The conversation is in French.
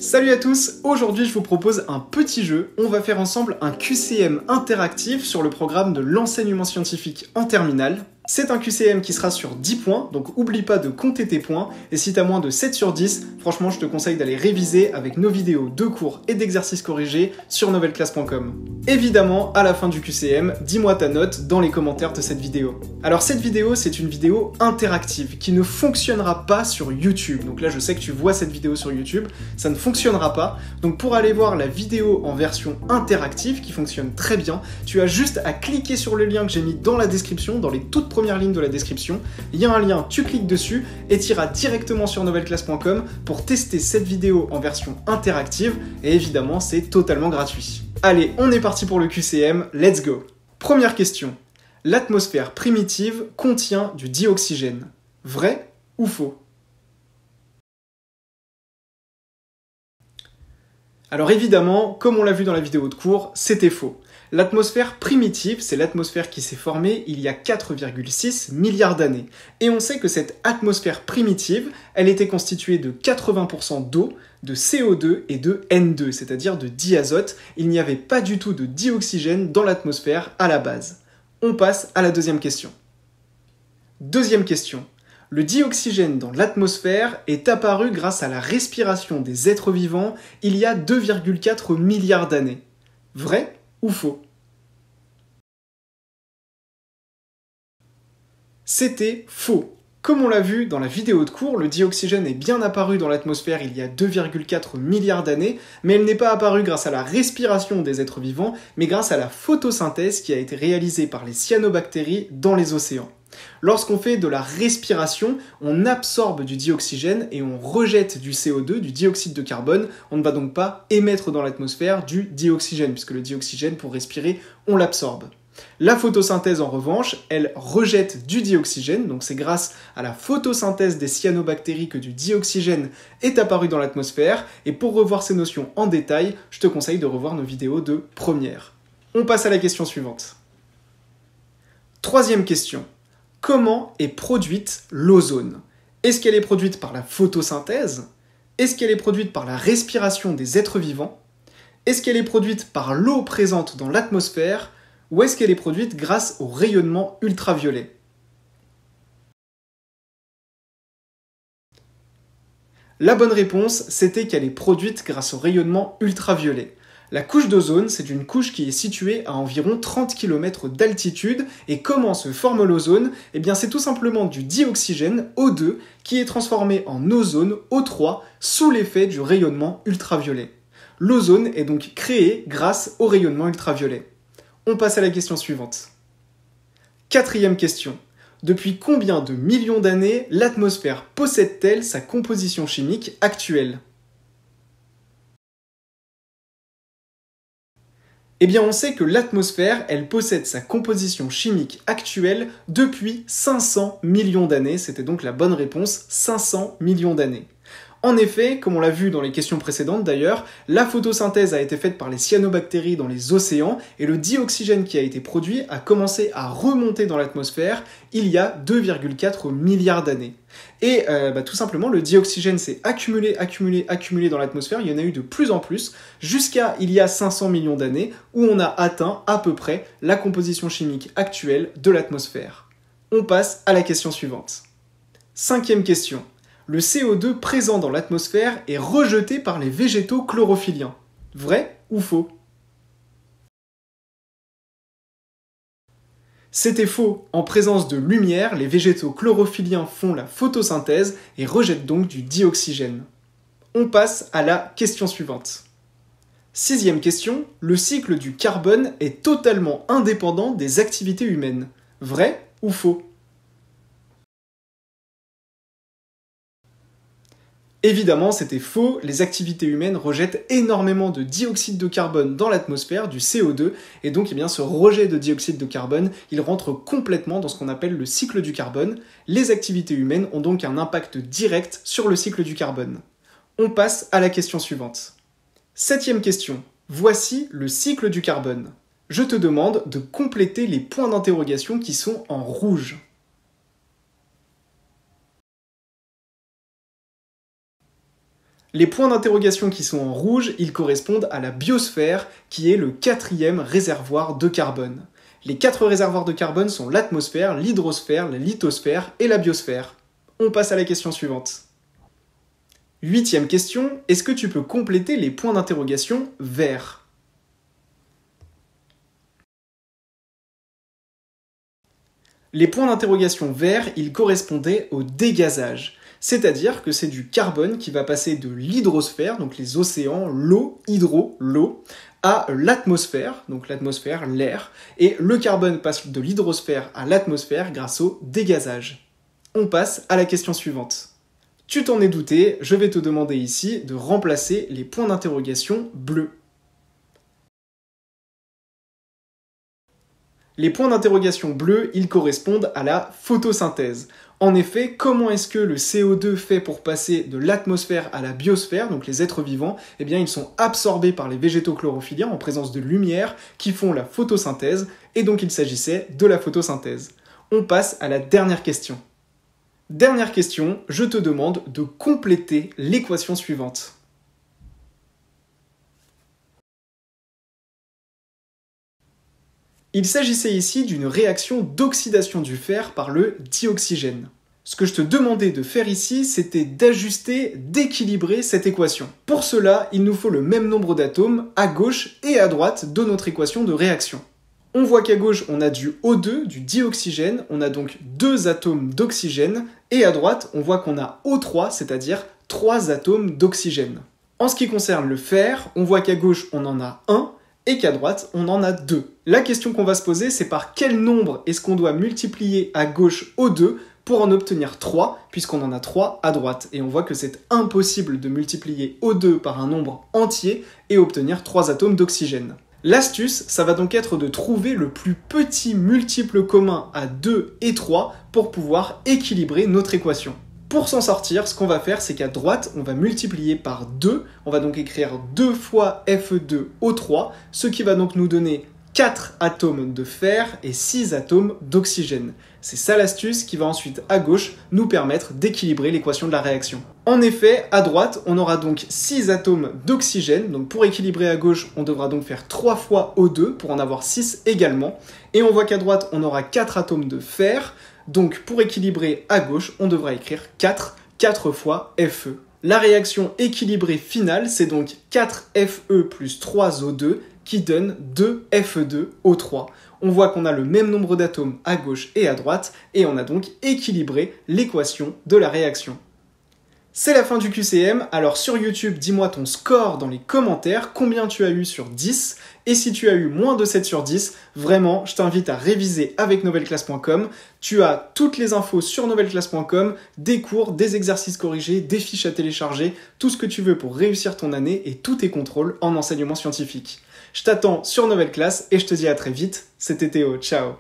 Salut à tous, aujourd'hui je vous propose un petit jeu. On va faire ensemble un QCM interactif sur le programme de l'enseignement scientifique en terminale. C'est un QCM qui sera sur 10 points, donc oublie pas de compter tes points, et si t'as moins de 7 sur 10, franchement je te conseille d'aller réviser avec nos vidéos de cours et d'exercices corrigés sur novelclass.com. Évidemment, à la fin du QCM, dis-moi ta note dans les commentaires de cette vidéo. Alors cette vidéo, c'est une vidéo interactive qui ne fonctionnera pas sur YouTube. Donc là je sais que tu vois cette vidéo sur YouTube, ça ne fonctionnera pas. Donc pour aller voir la vidéo en version interactive qui fonctionne très bien, tu as juste à cliquer sur le lien que j'ai mis dans la description, dans les toutes premières lignes de la description. Il y a un lien, tu cliques dessus et tu iras directement sur novelclass.com pour tester cette vidéo en version interactive et évidemment c'est totalement gratuit. Allez, on est parti pour le QCM, let's go. Première question. L'atmosphère primitive contient du dioxygène. Vrai ou faux? Alors évidemment, comme on l'a vu dans la vidéo de cours, c'était faux. L'atmosphère primitive, c'est l'atmosphère qui s'est formée il y a 4,6 milliards d'années. Et on sait que cette atmosphère primitive, elle était constituée de 80% d'eau, de CO2 et de N2, c'est-à-dire de diazote. Il n'y avait pas du tout de dioxygène dans l'atmosphère à la base. On passe à la deuxième question. Deuxième question. Le dioxygène dans l'atmosphère est apparu grâce à la respiration des êtres vivants il y a 2,4 milliards d'années. Vrai ou faux? C'était faux. Comme on l'a vu dans la vidéo de cours, le dioxygène est bien apparu dans l'atmosphère il y a 2,4 milliards d'années, mais elle n'est pas apparue grâce à la respiration des êtres vivants, mais grâce à la photosynthèse qui a été réalisée par les cyanobactéries dans les océans. Lorsqu'on fait de la respiration, on absorbe du dioxygène et on rejette du CO2, du dioxyde de carbone. On ne va donc pas émettre dans l'atmosphère du dioxygène, puisque le dioxygène, pour respirer, on l'absorbe. La photosynthèse, en revanche, elle rejette du dioxygène, donc c'est grâce à la photosynthèse des cyanobactéries que du dioxygène est apparu dans l'atmosphère, et pour revoir ces notions en détail, je te conseille de revoir nos vidéos de première. On passe à la question suivante. Troisième question. Comment est produite l'ozone? Est-ce qu'elle est produite par la photosynthèse? Est-ce qu'elle est produite par la respiration des êtres vivants? Est-ce qu'elle est produite par l'eau présente dans l'atmosphère? Ou est-ce qu'elle est produite grâce au rayonnement ultraviolet? La bonne réponse, c'était qu'elle est produite grâce au rayonnement ultraviolet. La couche d'ozone, c'est une couche qui est située à environ 30 km d'altitude, et comment se forme l'ozone? Eh bien c'est tout simplement du dioxygène, O2, qui est transformé en ozone, O3, sous l'effet du rayonnement ultraviolet. L'ozone est donc créé grâce au rayonnement ultraviolet. On passe à la question suivante. Quatrième question. Depuis combien de millions d'années l'atmosphère possède-t-elle sa composition chimique actuelle? Eh bien, on sait que l'atmosphère, elle possède sa composition chimique actuelle depuis 500 millions d'années. C'était donc la bonne réponse, 500 millions d'années. En effet, comme on l'a vu dans les questions précédentes d'ailleurs, la photosynthèse a été faite par les cyanobactéries dans les océans et le dioxygène qui a été produit a commencé à remonter dans l'atmosphère il y a 2,4 milliards d'années. Et tout simplement, le dioxygène s'est accumulé dans l'atmosphère, il y en a eu de plus en plus, jusqu'à il y a 500 millions d'années, où on a atteint à peu près la composition chimique actuelle de l'atmosphère. On passe à la question suivante. Cinquième question. Le CO2 présent dans l'atmosphère est rejeté par les végétaux chlorophylliens. Vrai ou faux? C'était faux. En présence de lumière, les végétaux chlorophylliens font la photosynthèse et rejettent donc du dioxygène. On passe à la question suivante. Sixième question. Le cycle du carbone est totalement indépendant des activités humaines. Vrai ou faux? Évidemment, c'était faux, les activités humaines rejettent énormément de dioxyde de carbone dans l'atmosphère, du CO2, et donc ce rejet de dioxyde de carbone, il rentre complètement dans ce qu'on appelle le cycle du carbone. Les activités humaines ont donc un impact direct sur le cycle du carbone. On passe à la question suivante. Septième question. Voici le cycle du carbone. Je te demande de compléter les points d'interrogation qui sont en rouge. Les points d'interrogation qui sont en rouge, ils correspondent à la biosphère, qui est le 4e réservoir de carbone. Les 4 réservoirs de carbone sont l'atmosphère, l'hydrosphère, la lithosphère et la biosphère. On passe à la question suivante. 8e question, est-ce que tu peux compléter les points d'interrogation verts? Les points d'interrogation verts, ils correspondaient au dégazage. C'est-à-dire que c'est du carbone qui va passer de l'hydrosphère, donc les océans, l'eau, l'eau, à l'atmosphère, donc l'atmosphère, l'air, et le carbone passe de l'hydrosphère à l'atmosphère grâce au dégazage. On passe à la question suivante. Tu t'en es douté, je vais te demander ici de remplacer les points d'interrogation bleus. Les points d'interrogation bleus, ils correspondent à la photosynthèse. En effet, comment est-ce que le CO2 fait pour passer de l'atmosphère à la biosphère, donc les êtres vivants? Eh bien, ils sont absorbés par les végétaux chlorophylliens en présence de lumière qui font la photosynthèse, et donc il s'agissait de la photosynthèse. On passe à la dernière question. Dernière question, je te demande de compléter l'équation suivante. Il s'agissait ici d'une réaction d'oxydation du fer par le dioxygène. Ce que je te demandais de faire ici, c'était d'ajuster, d'équilibrer cette équation. Pour cela, il nous faut le même nombre d'atomes à gauche et à droite de notre équation de réaction. On voit qu'à gauche, on a du O2, du dioxygène, on a donc 2 atomes d'oxygène, et à droite, on voit qu'on a O3, c'est-à-dire 3 atomes d'oxygène. En ce qui concerne le fer, on voit qu'à gauche, on en a 1, et qu'à droite, on en a 2. La question qu'on va se poser, c'est par quel nombre est-ce qu'on doit multiplier à gauche O2 pour en obtenir 3, puisqu'on en a 3 à droite. Et on voit que c'est impossible de multiplier O2 par un nombre entier et obtenir 3 atomes d'oxygène. L'astuce, ça va donc être de trouver le plus petit multiple commun à 2 et 3 pour pouvoir équilibrer notre équation. Pour s'en sortir, ce qu'on va faire, c'est qu'à droite, on va multiplier par 2. On va donc écrire 2 fois Fe2O3, ce qui va donc nous donner 4 atomes de fer et 6 atomes d'oxygène. C'est ça l'astuce qui va ensuite, à gauche, nous permettre d'équilibrer l'équation de la réaction. En effet, à droite, on aura donc 6 atomes d'oxygène. Donc pour équilibrer à gauche, on devra donc faire 3 fois O2 pour en avoir 6 également. Et on voit qu'à droite, on aura 4 atomes de fer. Donc pour équilibrer à gauche, on devra écrire 4 fois Fe. La réaction équilibrée finale, c'est donc 4 Fe plus 3 O2 qui donne 2 Fe2O3. On voit qu'on a le même nombre d'atomes à gauche et à droite, et on a donc équilibré l'équation de la réaction. C'est la fin du QCM, alors sur YouTube, dis-moi ton score dans les commentaires, combien tu as eu sur 10, et si tu as eu moins de 7 sur 10, vraiment, je t'invite à réviser avec novelleclasse.com. Tu as toutes les infos sur novelleclasse.com, des cours, des exercices corrigés, des fiches à télécharger, tout ce que tu veux pour réussir ton année et tous tes contrôles en enseignement scientifique. Je t'attends sur Nouvelle Classe et je te dis à très vite, c'était Théo, ciao.